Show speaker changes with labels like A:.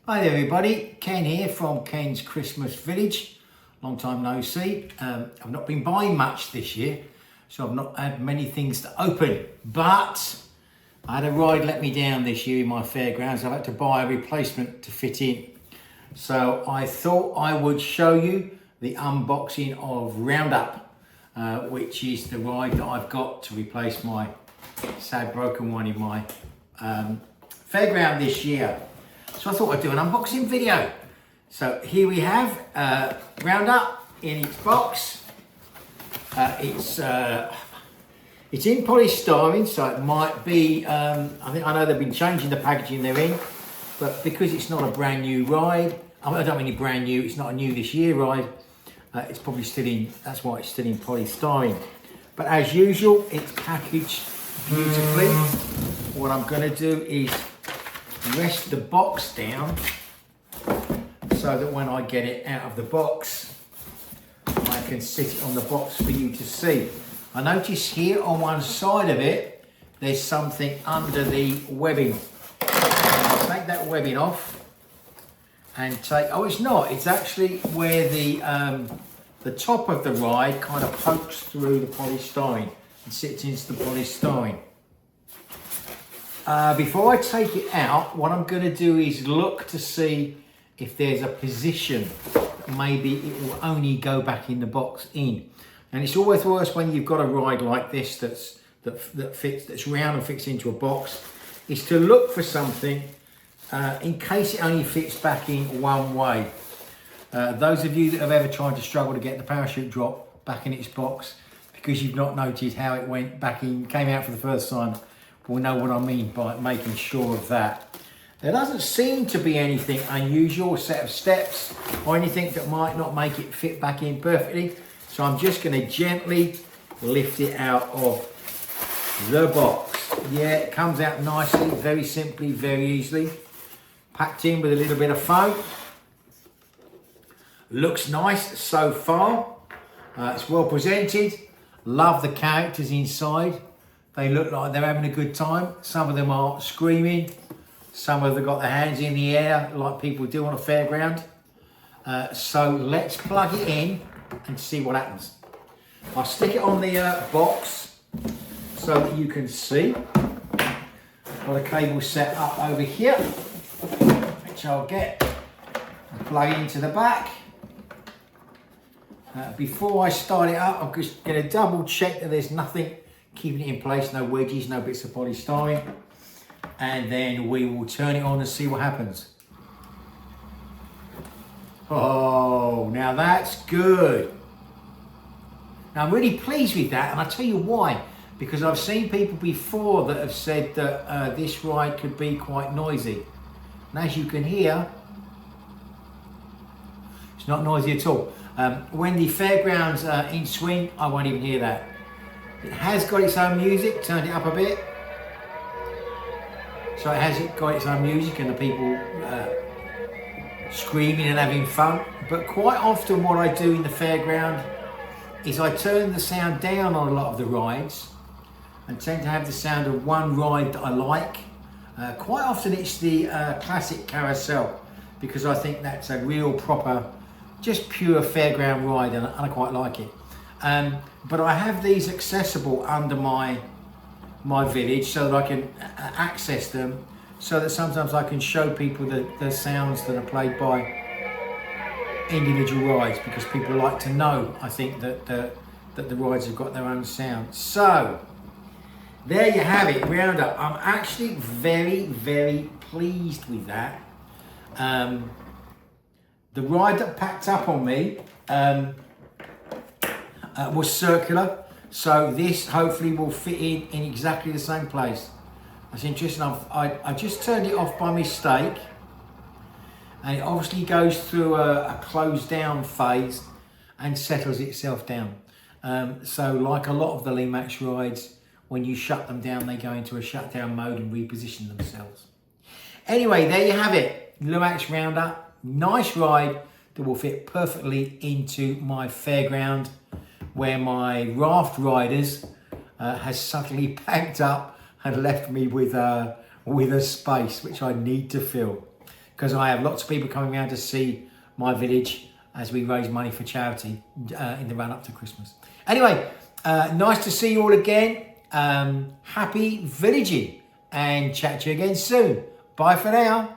A: Hi there everybody, Ken here from Ken's Christmas Village. Long time no see. I've not been buying much this year, so I've not had many things to open, but I had a ride let me down this year in my fairgrounds. I've had to buy a replacement to fit in. So I thought I would show you the unboxing of Round Up, which is the ride that I've got to replace my sad broken one in my fairground this year. So I thought I'd do an unboxing video. So here we have Round Up in its box. It's in polystyrene, so it might be, I know they've been changing the packaging they're in, but because it's not a brand new ride, I don't mean brand new, it's not a new this year ride, it's probably still in, that's why it's still in polystyrene. But as usual, it's packaged beautifully. What I'm gonna do is rest the box down so that when I get it out of the box, I can sit it on the box for you to see. I notice here on one side of it, there's something under the webbing. I'll take that webbing off and take, oh it's not, it's actually where the top of the ride kind of pokes through the polystyrene and sits into the polystyrene. Before I take it out, what I'm going to do is look to see if there's a position that maybe it will only go back in the box in. And it's always worse when you've got a ride like this that's round and fits into a box, is to look for something in case it only fits back in one way. Those of you that have ever tried to struggle to get the parachute drop back in its box because you've not noticed how it went back in, came out for the first time, will know what I mean by making sure of that. There doesn't seem to be anything unusual, a set of steps or anything that might not make it fit back in perfectly. So I'm just going to gently lift it out of the box. Yeah, it comes out nicely, very simply, very easily. Packed in with a little bit of foam. Looks nice so far. It's well presented. Love the characters inside. They look like they're having a good time. Some of them are screaming. Some of them got their hands in the air like people do on a fairground. So let's plug it in and see what happens. I'll stick it on the box so that you can see. Got a cable set up over here, which I'll get and plug into the back. Before I start it up, I'm just going to double check that there's nothing keeping it in place, no wedges, no bits of polystyrene, and then we will turn it on and see what happens. Oh, now that's good. Now I'm really pleased with that, and I'll tell you why. Because I've seen people before that have said that this ride could be quite noisy. And as you can hear, it's not noisy at all. When the fairground's in swing, I won't even hear that. It has got its own music, turned it up a bit. So it has got its own music and the people screaming and having fun. But quite often what I do in the fairground is I turn the sound down on a lot of the rides and tend to have the sound of one ride that I like. Quite often it's the classic carousel, because I think that's a real proper, just pure fairground ride, and I quite like it. But I have these accessible under my village so that I can access them, so that sometimes I can show people the sounds that are played by individual rides, because people like to know, I think, that the rides have got their own sound. So there you have it, Round Up. I'm actually very, very pleased with that. The ride that packed up on me was circular, so this hopefully will fit in exactly the same place. That's interesting. I just turned it off by mistake, and it obviously goes through a closed down phase and settles itself down. So like a lot of the Lemax rides, when you shut them down, they go into a shutdown mode and reposition themselves. Anyway, there you have it, Lemax Round Up. Nice ride that will fit perfectly into my fairground, where my raft riders has subtly packed up and left me with a space which I need to fill. because I have lots of people coming around to see my village as we raise money for charity in the run up to Christmas. Anyway, nice to see you all again. Happy villaging, and chat to you again soon. Bye for now.